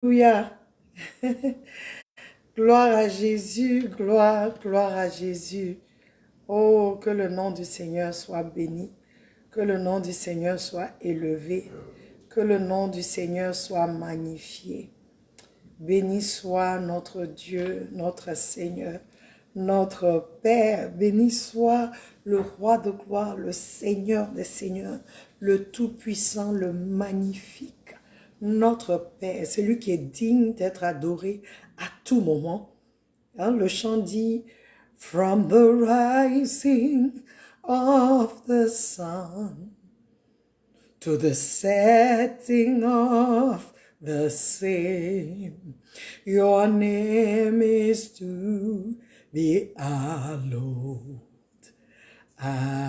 Alléluia. Gloire à Jésus, gloire à Jésus. Oh, que le nom du Seigneur soit béni, que le nom du Seigneur soit élevé, que le nom du Seigneur soit magnifié. Béni soit notre Dieu, notre Seigneur, notre Père. Béni soit le Roi de gloire, le Seigneur des Seigneurs, le Tout-Puissant, le Magnifique. Notre Père, celui qui est digne d'être adoré à tout moment. Hein, le chant dit, From the rising of the sun to the setting of the same, your name is to be hallowed. Adonai.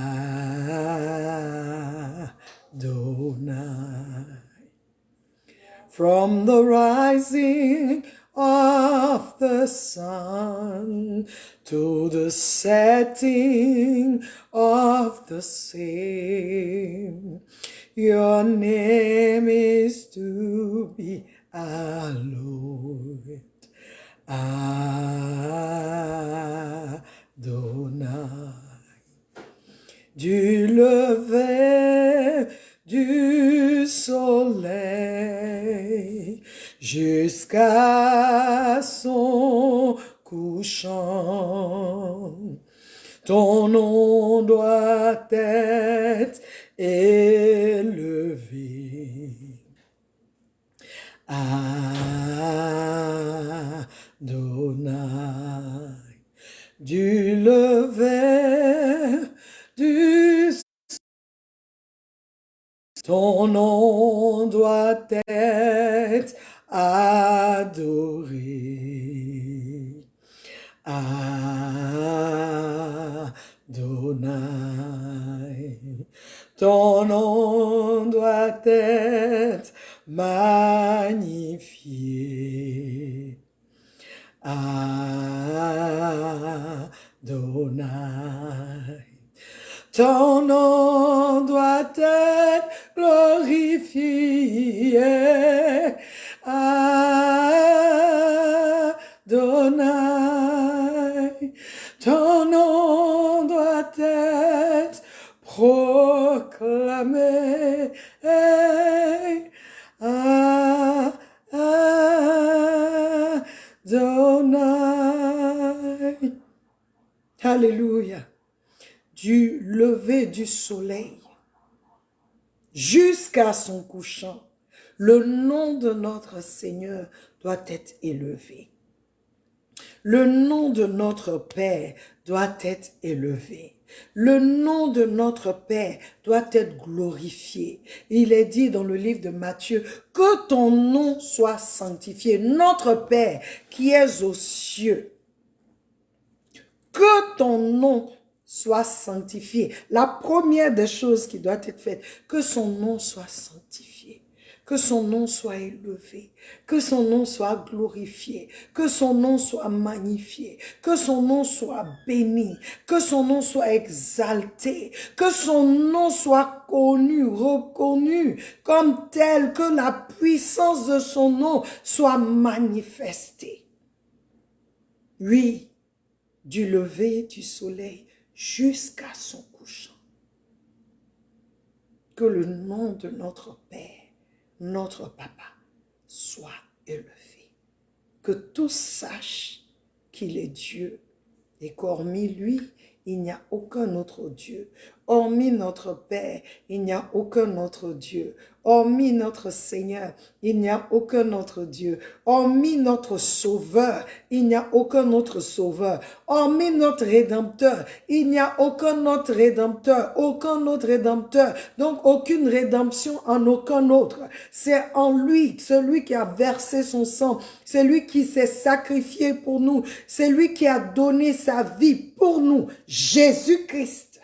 From the rising of the sun to the setting of the same, your name is to be hallowed. Adonai. Du lever du soleil jusqu'à son couchant, ton nom doit être élevé. Adonai. Du lever du ton nom doit être adoré. Adonai. Ton nom doit être magnifié. Adonai. Ton nom doit être glorifié. Adonai. Ton nom doit être proclamé. Adonai. Alléluia. Du lever du soleil jusqu'à son couchant, le nom de notre Seigneur doit être élevé. Le nom de notre Père doit être élevé. Le nom de notre Père doit être glorifié. Il est dit dans le livre de Matthieu, que ton nom soit sanctifié. Notre Père qui es aux cieux, que ton nom soit sanctifié. La première des choses qui doit être faite, que son nom soit sanctifié, que son nom soit élevé, que son nom soit glorifié, que son nom soit magnifié, que son nom soit béni, que son nom soit exalté, que son nom soit connu, reconnu comme tel, que la puissance de son nom soit manifestée. Oui, du lever du soleil jusqu'à son couchant. Que le nom de notre Père, notre Papa, soit élevé. Que tous sachent qu'il est Dieu et qu'hormis lui, il n'y a aucun autre Dieu. Hormis notre Père, il n'y a aucun autre Dieu. Hormis notre Seigneur, il n'y a aucun autre Dieu. Hormis notre Sauveur, il n'y a aucun autre Sauveur. Hormis notre Rédempteur, il n'y a aucun autre Rédempteur. Aucun autre Rédempteur. Donc aucune rédemption en aucun autre. C'est en lui, celui qui a versé son sang. C'est lui qui s'est sacrifié pour nous. C'est lui qui a donné sa vie pour nous. Jésus-Christ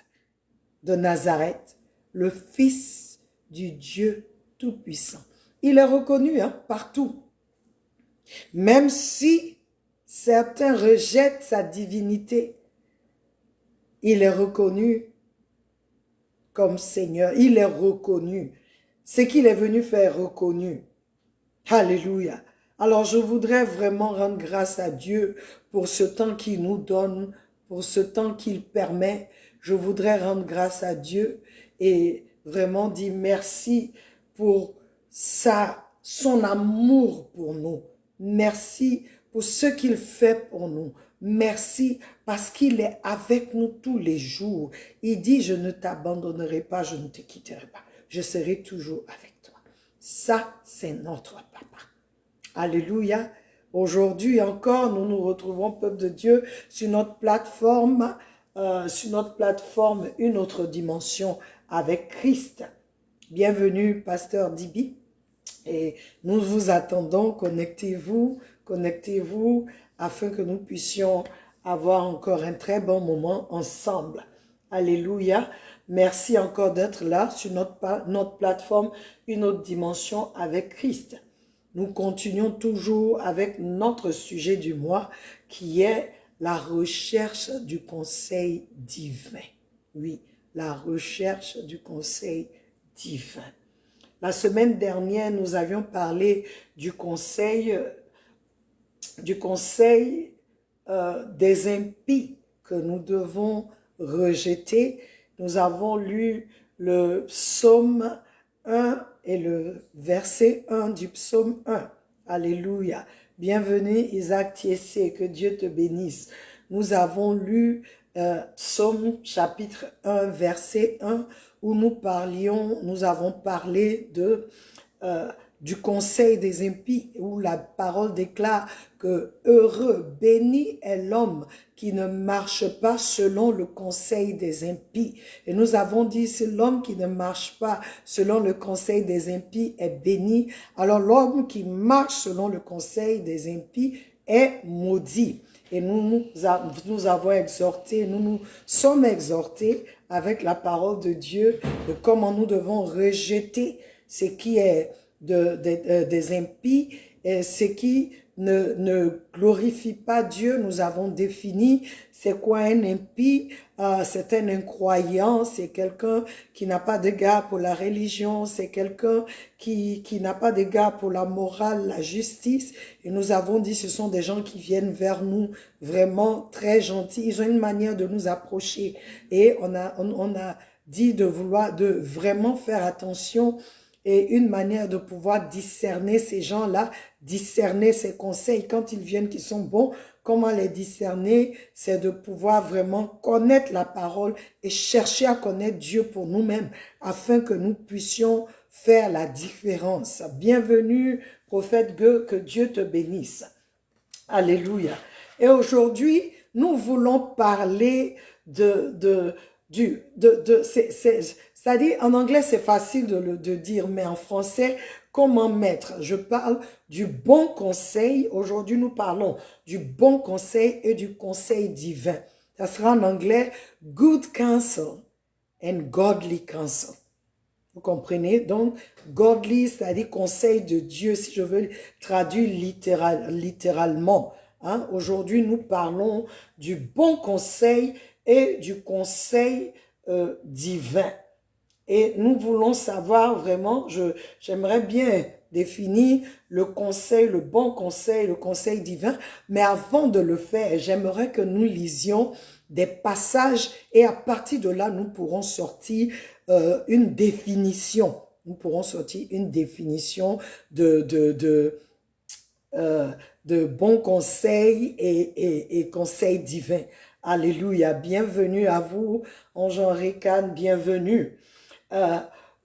de Nazareth, le Fils du Dieu Tout-Puissant. Il est reconnu partout. Même si certains rejettent sa divinité, il est reconnu comme Seigneur. Il est reconnu. Ce qu'il est venu faire reconnu. Alléluia. Alors je voudrais vraiment rendre grâce à Dieu pour ce temps qu'il nous donne, pour ce temps qu'il permet. Je voudrais rendre grâce à Dieu et vraiment dire merci pour son amour pour nous. Merci pour ce qu'il fait pour nous. Merci parce qu'il est avec nous tous les jours. Il dit, je ne t'abandonnerai pas, je ne te quitterai pas. Je serai toujours avec toi. Ça, c'est notre papa. Alléluia. Aujourd'hui encore, nous nous retrouvons, peuple de Dieu, sur notre plateforme, une autre dimension avec Christ. Bienvenue, pasteur Dibi. Et nous vous attendons, connectez-vous, afin que nous puissions avoir encore un très bon moment ensemble. Alléluia. Merci encore d'être là sur notre plateforme, une autre dimension avec Christ. Nous continuons toujours avec notre sujet du mois qui est la recherche du conseil divin. Oui, la recherche du conseil divin. La semaine dernière, nous avions parlé du conseil des impies que nous devons rejeter. Nous avons lu le psaume 1 et le verset 1 du psaume 1. Alléluia. Bienvenue Isaac Thiessé, que Dieu te bénisse. Nous avons lu psaume chapitre 1, verset 1, où nous avons parlé du conseil des impies, où la parole déclare que heureux, béni est l'homme qui ne marche pas selon le conseil des impies. Et nous avons dit, c'est l'homme qui ne marche pas selon le conseil des impies est béni. Alors l'homme qui marche selon le conseil des impies est maudit. Et nous avons exhorté, nous nous sommes exhortés avec la parole de Dieu de comment nous devons rejeter ce qui est des impies et ce qui ne glorifie pas Dieu. Nous avons défini c'est quoi un impie. C'est un incroyant, c'est quelqu'un qui n'a pas d'égard pour la religion, c'est quelqu'un qui n'a pas d'égard pour la morale, la justice. Et nous avons dit ce sont des gens qui viennent vers nous vraiment très gentils. Ils ont une manière de nous approcher. Et on a dit de vraiment faire attention et une manière de pouvoir discerner ces gens-là, discerner ces conseils quand ils viennent qui sont bons. Comment les discerner? C'est de pouvoir vraiment connaître la parole et chercher à connaître Dieu pour nous-mêmes afin que nous puissions faire la différence. Bienvenue, prophète Gueux, que Dieu te bénisse. Alléluia. Et aujourd'hui, nous voulons parler c'est-à-dire, en anglais, c'est facile de dire, mais en français, comment mettre? Je parle du bon conseil. Aujourd'hui, nous parlons du bon conseil et du conseil divin. Ça sera en anglais, good counsel and godly counsel. Vous comprenez? Donc, godly, c'est-à-dire conseil de Dieu, si je veux traduire littéralement. Hein? Aujourd'hui, nous parlons du bon conseil et du conseil divin. Et nous voulons savoir vraiment, j'aimerais bien définir le conseil, le bon conseil, le conseil divin, mais avant de le faire, j'aimerais que nous lisions des passages et à partir de là, nous pourrons sortir une définition. Nous pourrons sortir une définition de bon conseil et conseil divin. Alléluia. Bienvenue à vous, Ange-Henri Kahn, bienvenue.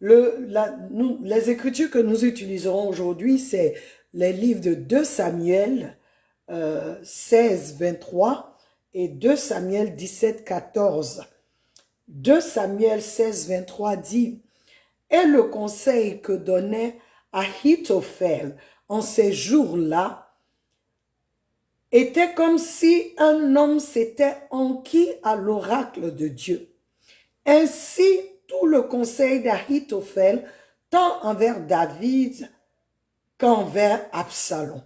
Les écritures que nous utiliserons aujourd'hui, c'est les livres de 2 Samuel 16, 23 et 2 Samuel 17, 14. 2 Samuel 16, 23 dit, « Et le conseil que donnait Ahitophel en ces jours-là était comme si un homme s'était enquis à l'oracle de Dieu. Ainsi, tout le conseil d'Ahitophel, tant envers David qu'envers Absalom. »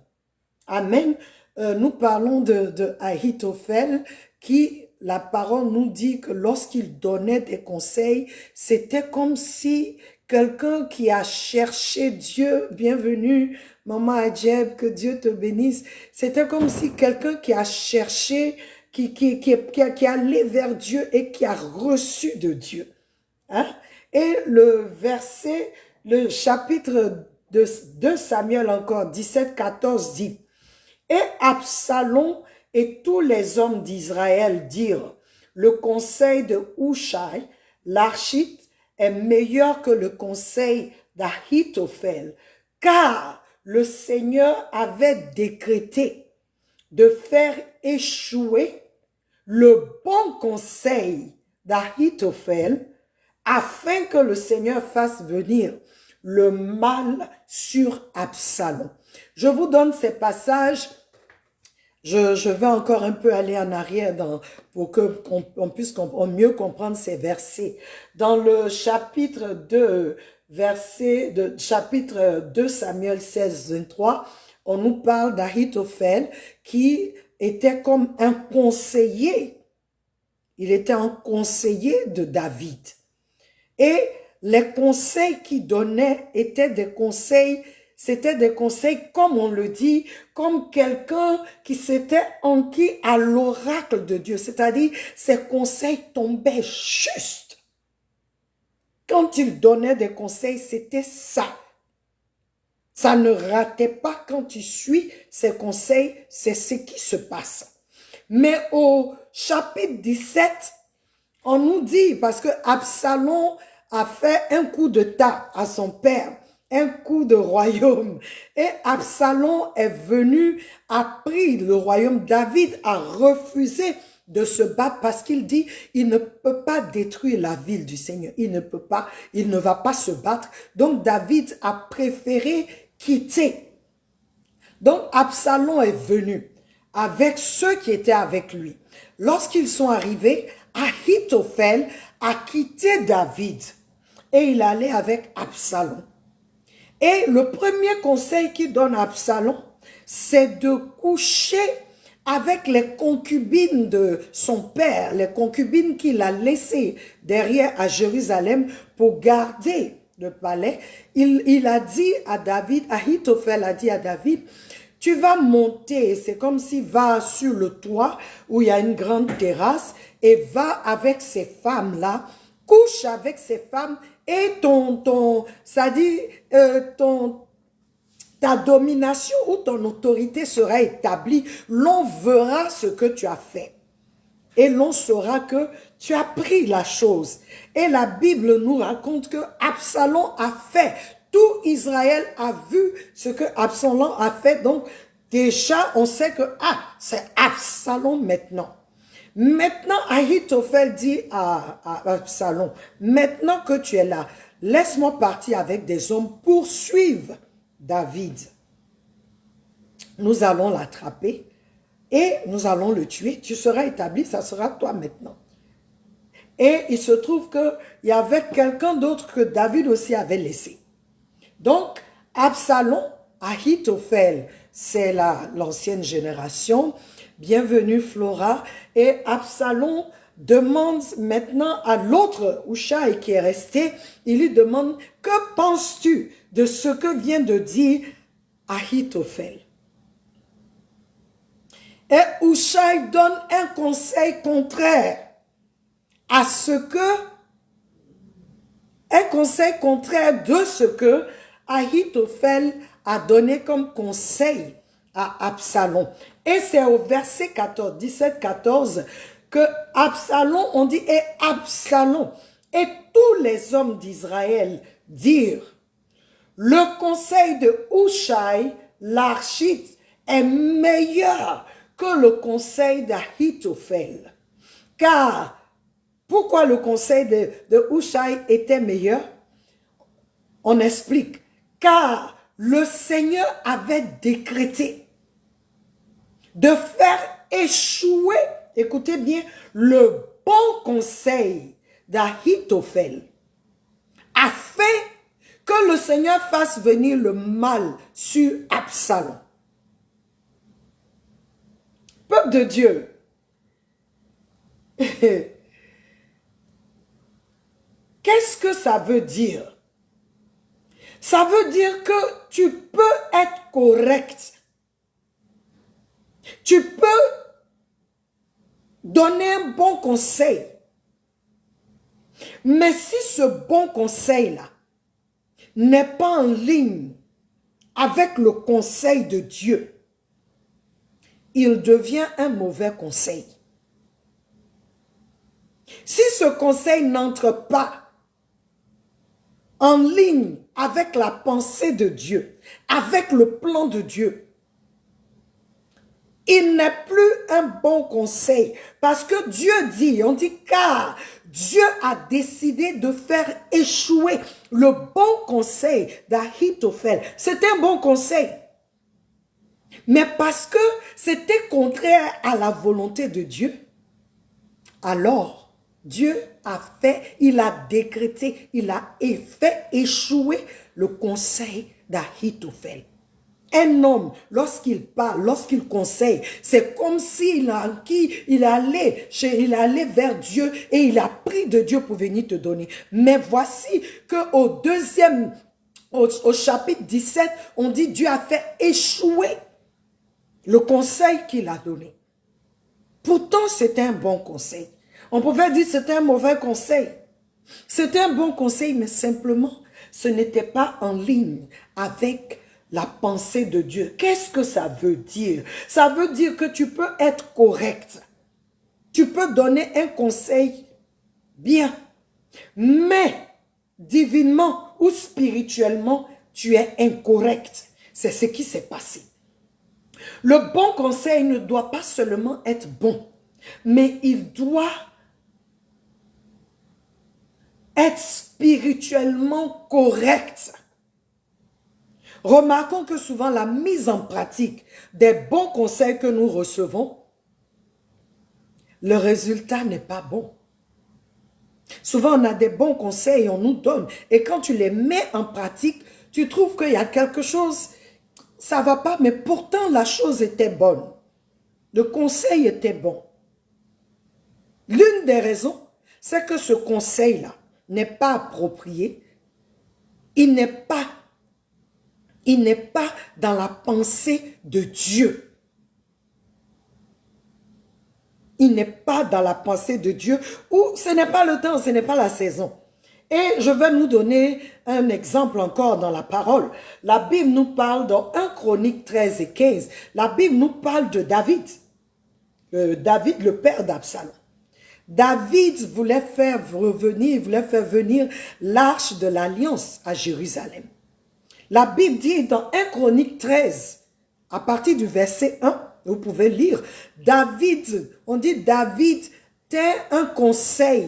Amen. Nous parlons de Ahitophel qui, la parole nous dit que lorsqu'il donnait des conseils, c'était comme si quelqu'un qui a cherché Dieu. Bienvenue, Maman Adjeb, que Dieu te bénisse. C'était comme si quelqu'un qui a cherché, qui allait vers Dieu et qui a reçu de Dieu. Hein? Et le verset, le chapitre de 2 Samuel encore, 17-14 dit, « Et Absalom et tous les hommes d'Israël dirent, le conseil de Hushai, l'archite, est meilleur que le conseil d'Ahitophel, car le Seigneur avait décrété de faire échouer le bon conseil d'Ahitophel afin que le Seigneur fasse venir le mal sur Absalom. » Je vous donne ces passages. Je vais encore un peu aller en arrière pour qu'on puisse mieux comprendre ces versets. Dans le chapitre 2, chapitre 2 Samuel 16, 23, on nous parle d'Ahitophel qui était comme un conseiller. Il était un conseiller de David. Et les conseils qu'il donnait étaient des conseils, c'était des conseils, comme on le dit, comme quelqu'un qui s'était enquis à l'oracle de Dieu. C'est-à-dire, ses conseils tombaient juste. Quand il donnait des conseils, c'était ça. Ça ne ratait pas quand tu suis ses conseils, c'est ce qui se passe. Mais au chapitre 17, on nous dit, parce que Absalom a fait un coup d'État à son père, un coup de royaume. Et Absalom est venu, a pris le royaume. David a refusé de se battre parce qu'il dit, il ne peut pas détruire la ville du Seigneur. Il ne peut pas, il ne va pas se battre. Donc David a préféré quitter. Donc Absalom est venu avec ceux qui étaient avec lui. Lorsqu'ils sont arrivés, Ahitophel a quitté David et il allait avec Absalom. Et le premier conseil qu'il donne à Absalom, c'est de coucher avec les concubines de son père, les concubines qu'il a laissées derrière à Jérusalem pour garder le palais. Il a dit à David, Ahitophel a dit à David, tu vas monter, c'est comme s'il va sur le toit où il y a une grande terrasse et va avec ces femmes-là, couche avec ces femmes et ta domination ou ton autorité sera établie. L'on verra ce que tu as fait. Et l'on saura que tu as pris la chose. Et la Bible nous raconte que Absalom a fait. Tout Israël a vu ce que Absalom a fait. Donc, déjà, on sait que, c'est Absalom maintenant. Maintenant, Ahitophel dit à Absalom, maintenant que tu es là, laisse-moi partir avec des hommes pour suivre David. Nous allons l'attraper et nous allons le tuer. Tu seras établi, ça sera toi maintenant. Et il se trouve qu'il y avait quelqu'un d'autre que David aussi avait laissé. Donc, Absalom, Ahitophel, c'est l'ancienne génération. Bienvenue Flora. Et Absalom demande maintenant à l'autre Hushai qui est resté, il lui demande, que penses-tu de ce que vient de dire Ahitophel? Et Hushai donne un conseil contraire à ce que, un conseil contraire de ce que Ahitophel a donné comme conseil à Absalom. Et c'est au verset 14, 17-14 que Absalom, on dit, et Absalom et tous les hommes d'Israël dirent, le conseil de Hushai, l'archite, est meilleur que le conseil d'Ahitophel. Car, pourquoi le conseil de Hushai était meilleur? On explique. Car le Seigneur avait décrété de faire échouer, écoutez bien, le bon conseil d'Ahitophel, afin que le Seigneur fasse venir le mal sur Absalom. Peuple de Dieu, qu'est-ce que ça veut dire Ça veut dire que tu peux être correct. Tu peux donner un bon conseil. Mais si ce bon conseil-là n'est pas en ligne avec le conseil de Dieu, il devient un mauvais conseil. Si ce conseil n'entre pas en ligne avec la pensée de Dieu, avec le plan de Dieu, il n'est plus un bon conseil. Parce que Dieu dit, on dit car Dieu a décidé de faire échouer le bon conseil d'Ahitophel. C'était un bon conseil. Mais parce que c'était contraire à la volonté de Dieu, alors Dieu a fait, il a décrété, il a fait échouer le conseil d'Ahitophel. Un homme, lorsqu'il parle, lorsqu'il conseille, c'est comme s'il allait vers Dieu et il a pris de Dieu pour venir te donner. Mais voici qu'au au chapitre 17, on dit Dieu a fait échouer le conseil qu'il a donné. Pourtant, c'était un bon conseil. On pouvait dire que c'était un mauvais conseil. C'était un bon conseil, mais simplement, ce n'était pas en ligne avec la pensée de Dieu. Qu'est-ce que ça veut dire? Ça veut dire que tu peux être correct. Tu peux donner un conseil bien. Mais, divinement ou spirituellement, tu es incorrect. C'est ce qui s'est passé. Le bon conseil ne doit pas seulement être bon, mais il doit être spirituellement correct. Remarquons que souvent la mise en pratique des bons conseils que nous recevons, le résultat n'est pas bon. Souvent on a des bons conseils, on nous donne, et quand tu les mets en pratique, tu trouves qu'il y a quelque chose, ça ne va pas, mais pourtant la chose était bonne. Le conseil était bon. L'une des raisons, c'est que ce conseil-là n'est pas approprié, il n'est pas dans la pensée de Dieu. Il n'est pas dans la pensée de Dieu, ou ce n'est pas le temps, ce n'est pas la saison. Et je vais nous donner un exemple encore dans la parole. La Bible nous parle dans 1 Chronique 13 et 15. La Bible nous parle de David. David, le père d'Absalom. David voulait faire venir l'arche de l'alliance à Jérusalem. La Bible dit dans 1 Chronique 13, à partir du verset 1, vous pouvez lire, David, on dit David tint un conseil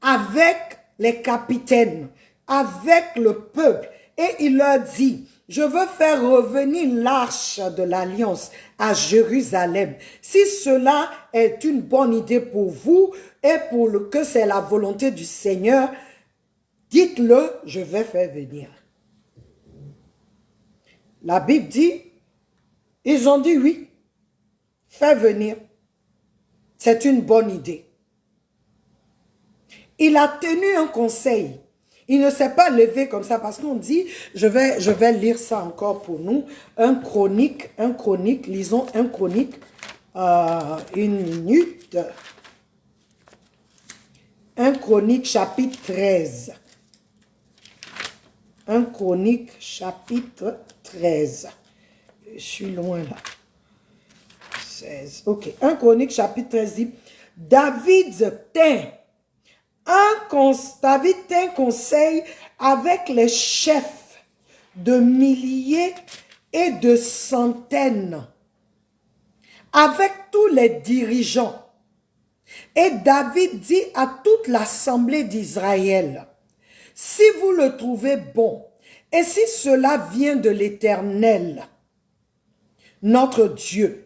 avec les capitaines, avec le peuple, et il leur dit, je veux faire revenir l'arche de l'alliance à Jérusalem. Si cela est une bonne idée pour vous et que c'est la volonté du Seigneur, dites-le, je vais faire venir. La Bible dit, ils ont dit oui, fais venir. C'est une bonne idée. Il a tenu un conseil. Il ne s'est pas levé comme ça parce qu'on dit, je vais lire ça encore pour nous. Un chronique, lisons un chronique, une minute. Un chronique chapitre 13. Un chronique chapitre 13. Je suis loin là. 16. Ok. Un chronique chapitre 13 dit, David tint conseil avec les chefs de milliers et de centaines, avec tous les dirigeants. Et David dit à toute l'assemblée d'Israël, si vous le trouvez bon, et si cela vient de l'Éternel, notre Dieu,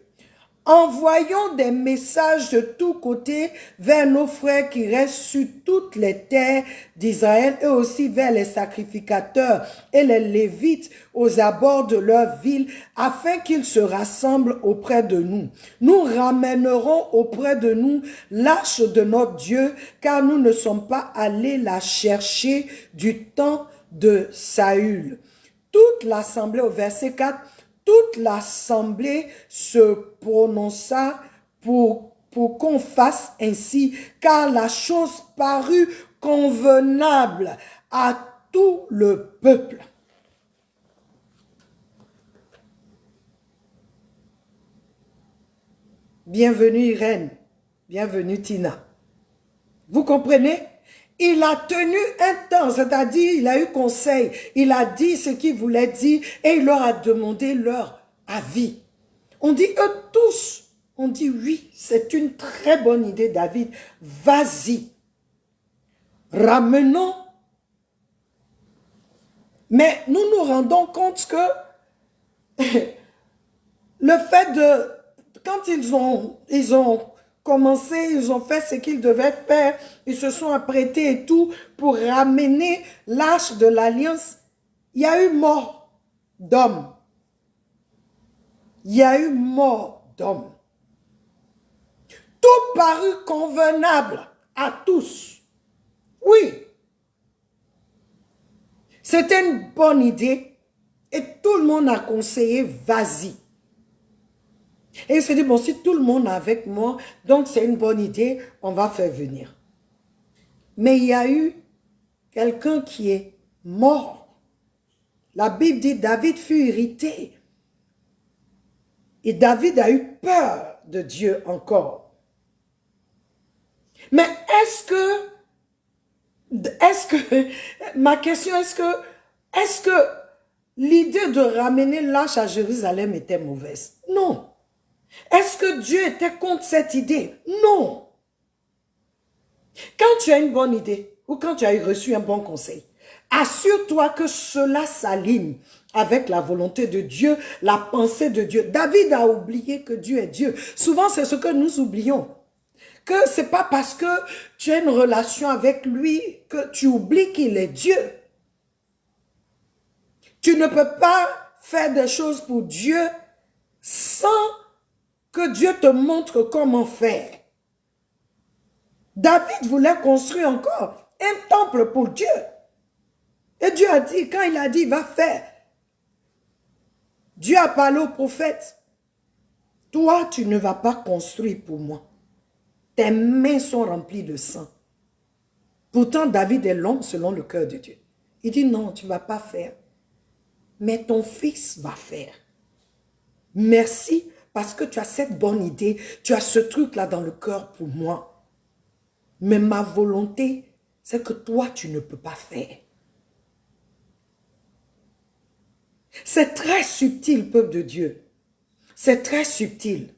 envoyons des messages de tous côtés vers nos frères qui restent sur toutes les terres d'Israël et aussi vers les sacrificateurs et les Lévites aux abords de leur ville afin qu'ils se rassemblent auprès de nous. Nous ramènerons auprès de nous l'arche de notre Dieu car nous ne sommes pas allés la chercher du temps de Saül. Toute l'assemblée, au verset 4, toute l'assemblée se prononça pour qu'on fasse ainsi, car la chose parut convenable à tout le peuple. Bienvenue Irène, bienvenue Tina. Vous comprenez? Il a tenu un temps, c'est-à-dire il a eu conseil, il a dit ce qu'il voulait dire et il leur a demandé leur avis. On dit eux tous, on dit oui, c'est une très bonne idée David, vas-y, ramenons. Mais nous nous rendons compte que le fait de, quand ils ont commencé, ils ont fait ce qu'ils devaient faire, ils se sont apprêtés et tout pour ramener l'arche de l'alliance, il y a eu mort d'hommes. Il y a eu mort d'hommes. Tout parut convenable à tous. Oui. C'était une bonne idée et tout le monde a conseillé, vas-y. Et il se dit, bon, si tout le monde est avec moi, donc c'est une bonne idée, on va faire venir. Mais il y a eu quelqu'un qui est mort. La Bible dit, David fut irrité. Et David a eu peur de Dieu encore. Mais ma question, est-ce que l'idée de ramener l'arche à Jérusalem était mauvaise? Non. Est-ce que Dieu était contre cette idée? Non. Quand tu as une bonne idée ou quand tu as reçu un bon conseil, assure-toi que cela s'aligne avec la volonté de Dieu, la pensée de Dieu. David a oublié que Dieu est Dieu. Souvent, c'est ce que nous oublions. Que ce n'est pas parce que tu as une relation avec lui que tu oublies qu'il est Dieu. Tu ne peux pas faire des choses pour Dieu sans que Dieu te montre comment faire. David voulait construire encore un temple pour Dieu. Et Dieu a dit, quand il a dit, il va faire. Dieu a parlé au prophète. Toi, tu ne vas pas construire pour moi. Tes mains sont remplies de sang. Pourtant, David est l'homme selon le cœur de Dieu. Il dit, non, tu ne vas pas faire. Mais ton fils va faire. Merci parce que tu as cette bonne idée. Tu as ce truc-là dans le cœur pour moi. Mais ma volonté, c'est que toi, tu ne peux pas faire. C'est très subtil, peuple de Dieu. C'est très subtil.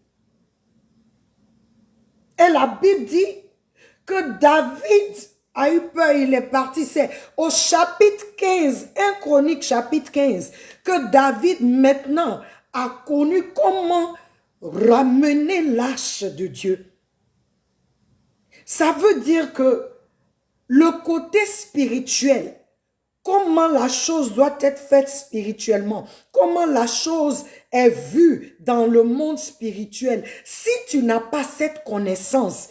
Et la Bible dit que David a eu peur, il est parti. C'est au chapitre 15, 1 Chronique chapitre 15, que David maintenant a connu comment ramener l'arche de Dieu. Ça veut dire que le côté spirituel, comment la chose doit être faite spirituellement, comment la chose est vue dans le monde spirituel. Si tu n'as pas cette connaissance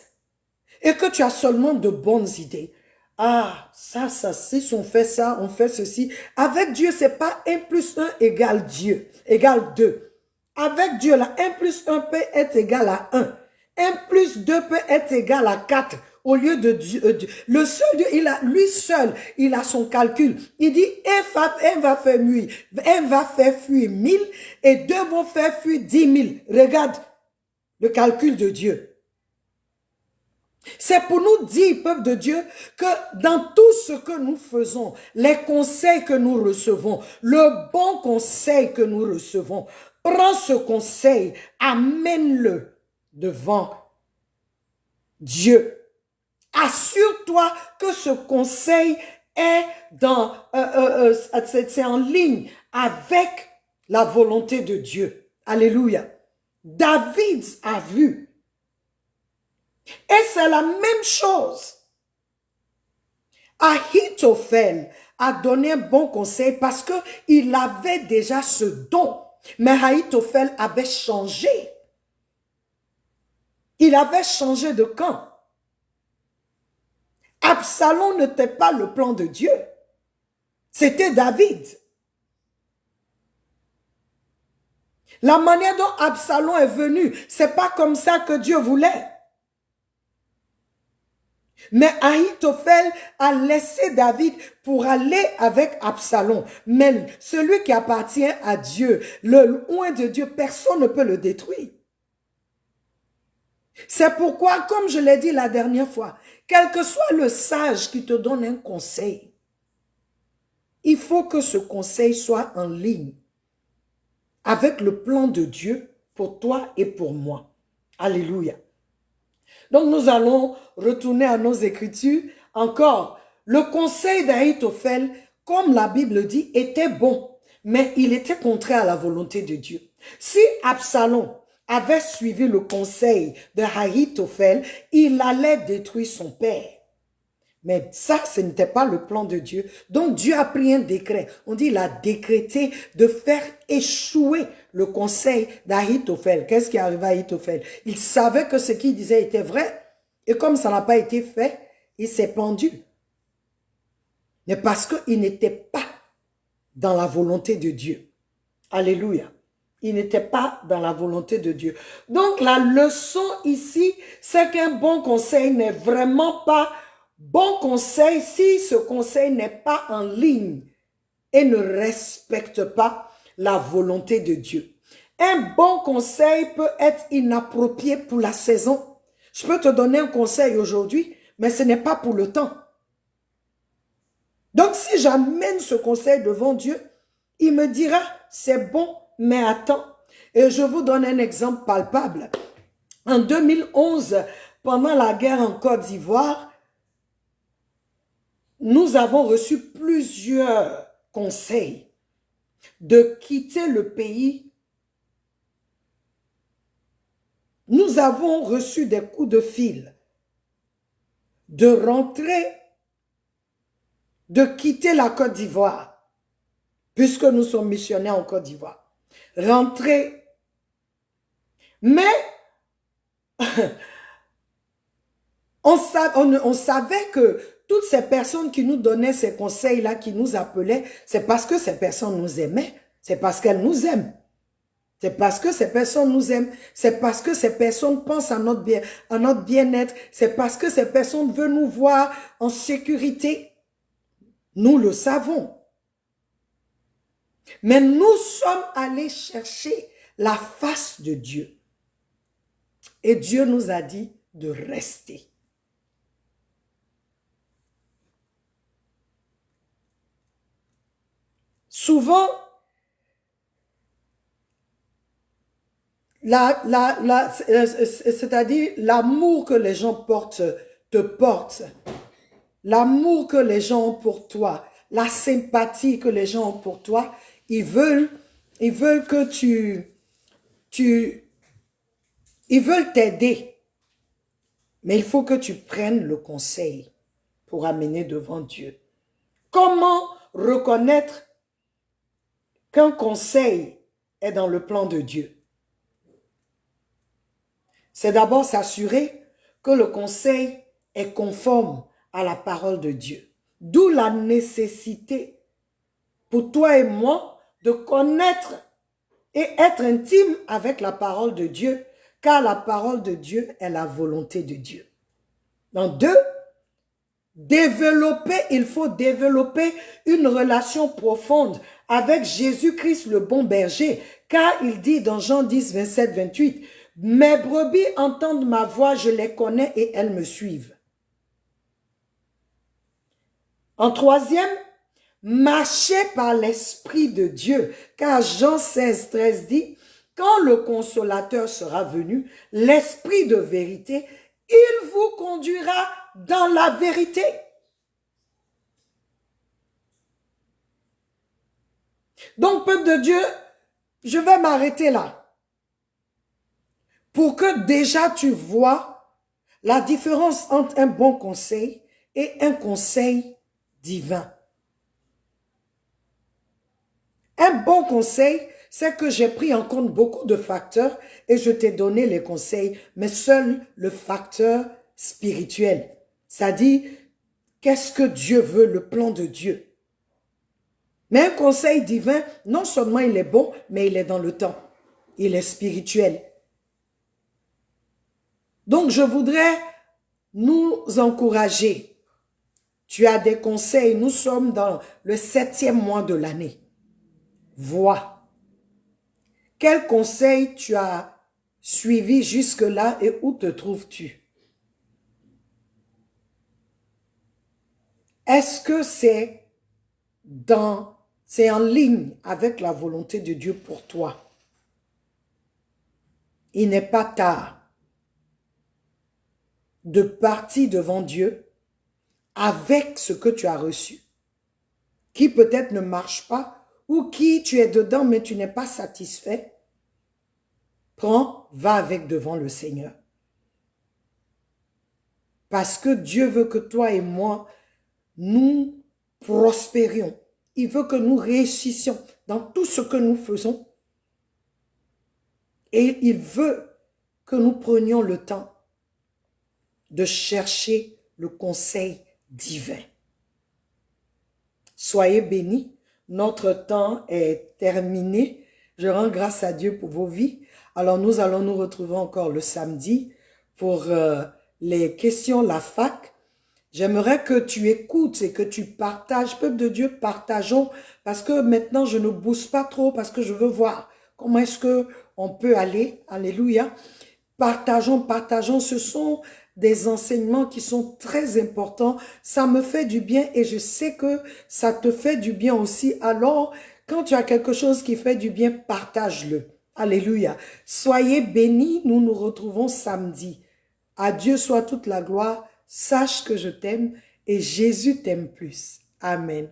et que tu as seulement de bonnes idées, ah, ça, si on fait ça, on fait ceci. Avec Dieu, c'est pas 1 plus 1 égale Dieu, égale 2. Avec Dieu, là, 1 plus 1 peut être égal à 1. 1 plus 2 peut être égal à 4. Au lieu de Dieu, le seul Dieu, lui seul, il a son calcul. Il dit, un va faire fuir, un va faire fuir 1000 et 2 vont faire fuir 10 000. Regarde le calcul de Dieu. C'est pour nous dire, peuple de Dieu, que dans tout ce que nous faisons, les conseils que nous recevons, le bon conseil que nous recevons, prends ce conseil, amène-le devant Dieu. Assure-toi que ce conseil est c'est en ligne avec la volonté de Dieu. Alléluia. David a vu. Et c'est la même chose. Ahitophel a donné un bon conseil parce qu'il avait déjà ce don. Mais Ahitophel avait changé. Il avait changé de camp. Absalom n'était pas le plan de Dieu. C'était David. La manière dont Absalom est venu, c'est pas comme ça que Dieu voulait. Mais Ahitophel a laissé David pour aller avec Absalom. Mais celui qui appartient à Dieu, le oint de Dieu, personne ne peut le détruire. C'est pourquoi, comme je l'ai dit la dernière fois, quel que soit le sage qui te donne un conseil, il faut que ce conseil soit en ligne avec le plan de Dieu pour toi et pour moi. Alléluia. Donc nous allons retourner à nos écritures. Encore, le conseil d'Ahitophel, comme la Bible dit, était bon, mais il était contraire à la volonté de Dieu. Si Absalom avait suivi le conseil de Ahitophel, il allait détruire son père. Mais ça, ce n'était pas le plan de Dieu. Donc Dieu a pris un décret. On dit, il a décrété de faire échouer le conseil d'Ahitophel. Qu'est-ce qui est arrivé à Ahitophel? Il savait que ce qu'il disait était vrai. Et comme ça n'a pas été fait, il s'est pendu. Mais parce qu'il n'était pas dans la volonté de Dieu. Alléluia. Il n'était pas dans la volonté de Dieu. Donc la leçon ici, c'est qu'un bon conseil n'est vraiment pas bon conseil si ce conseil n'est pas en ligne et ne respecte pas la volonté de Dieu. Un bon conseil peut être inapproprié pour la saison. Je peux te donner un conseil aujourd'hui, mais ce n'est pas pour le temps. Donc si j'amène ce conseil devant Dieu, il me dira, c'est bon, mais attends. Et je vous donne un exemple palpable. En 2011, pendant la guerre en Côte d'Ivoire, nous avons reçu plusieurs conseils de quitter le pays. Nous avons reçu des coups de fil de rentrer, de quitter la Côte d'Ivoire, puisque nous sommes missionnaires en Côte d'Ivoire. Rentrer. Mais on savait que toutes ces personnes qui nous donnaient ces conseils-là, qui nous appelaient, c'est parce que ces personnes nous aimaient. C'est parce qu'elles nous aiment. C'est parce que ces personnes nous aiment. C'est parce que ces personnes pensent à notre bien-être. C'est parce que ces personnes veulent nous voir en sécurité. Nous le savons. Mais nous sommes allés chercher la face de Dieu. Et Dieu nous a dit de rester. Souvent, c'est-à-dire l'amour que les gens te portent, l'amour que les gens ont pour toi, la sympathie que les gens ont pour toi, ils veulent que ils veulent t'aider. Mais il faut que tu prennes le conseil pour amener devant Dieu. Comment reconnaître qu'un conseil est dans le plan de Dieu? C'est d'abord s'assurer que le conseil est conforme à la parole de Dieu. D'où la nécessité pour toi et moi de connaître et être intime avec la parole de Dieu, car la parole de Dieu est la volonté de Dieu. Donc deux, il faut développer une relation profonde avec Jésus-Christ le bon berger, car il dit dans Jean 10, 27, 28, « Mes brebis entendent ma voix, je les connais et elles me suivent. » En troisième, marchez par l'Esprit de Dieu, car Jean 16, 13 dit, « Quand le consolateur sera venu, l'Esprit de vérité, il vous conduira dans la vérité. » Donc, peuple de Dieu, je vais m'arrêter là. Pour que déjà tu vois la différence entre un bon conseil et un conseil divin. Un bon conseil, c'est que j'ai pris en compte beaucoup de facteurs et je t'ai donné les conseils, mais seul le facteur spirituel. C'est-à-dire, qu'est-ce que Dieu veut, le plan de Dieu. Mais un conseil divin, non seulement il est bon, mais il est dans le temps. Il est spirituel. Donc, je voudrais nous encourager. Tu as des conseils. Nous sommes dans le 7e mois de l'année. Vois. Quel conseil tu as suivi jusque-là et où te trouves-tu? Est-ce que c'est en ligne avec la volonté de Dieu pour toi? Il n'est pas tard de partir devant Dieu avec ce que tu as reçu, qui peut-être ne marche pas, ou qui tu es dedans mais tu n'es pas satisfait. Prends, va avec devant le Seigneur. Parce que Dieu veut que toi et moi, nous prospérions. Il veut que nous réussissions dans tout ce que nous faisons. Et il veut que nous prenions le temps de chercher le conseil divin. Soyez bénis. Notre temps est terminé. Je rends grâce à Dieu pour vos vies. Alors nous allons nous retrouver encore le samedi pour les questions, la fac. J'aimerais que tu écoutes et que tu partages. Peuple de Dieu, partageons. Parce que maintenant, je ne booste pas trop parce que je veux voir comment est-ce qu'on peut aller. Alléluia. Partageons, partageons. Ce sont des enseignements qui sont très importants. Ça me fait du bien et je sais que ça te fait du bien aussi. Alors, quand tu as quelque chose qui fait du bien, partage-le. Alléluia. Soyez bénis. Nous nous retrouvons samedi. À Dieu soit toute la gloire. Sache que je t'aime et Jésus t'aime plus. Amen.